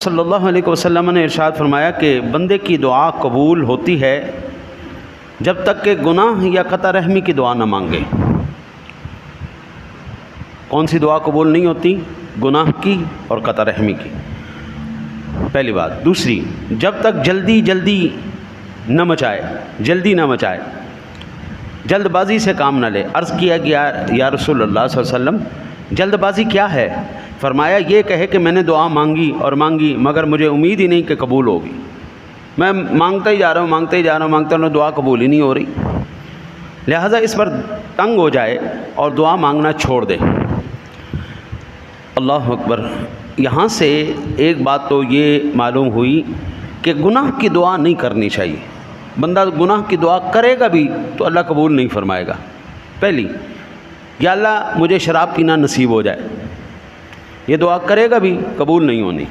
صلی اللہ علیہ وسلم نے ارشاد فرمایا کہ بندے کی دعا قبول ہوتی ہے جب تک کہ گناہ یا قطع رحمی کی دعا نہ مانگے۔ کون سی دعا قبول نہیں ہوتی؟ گناہ کی اور قطع رحمی کی، پہلی بات۔ دوسری، جب تک جلدی نہ مچائے، جلد بازی سے کام نہ لے۔ عرض کیا گیا یا رسول اللہ صلی اللہ علیہ وسلم جلد بازی کیا ہے؟ فرمایا یہ کہے کہ میں نے دعا مانگی مگر مجھے امید ہی نہیں کہ قبول ہوگی، میں مانگتا ہی جا رہا ہوں، دعا قبول ہی نہیں ہو رہی۔ لہٰذا اس پر تنگ ہو جائے اور دعا مانگنا چھوڑ دے۔ اللہ اکبر۔ یہاں سے ایک بات تو یہ معلوم ہوئی کہ گناہ کی دعا نہیں کرنی چاہیے۔ بندہ گناہ کی دعا کرے گا بھی تو اللہ قبول نہیں فرمائے گا۔ پہلی، یا اللہ مجھے شراب پینا نصیب ہو جائے، یہ دعا کرے گا بھی قبول نہیں ہونی۔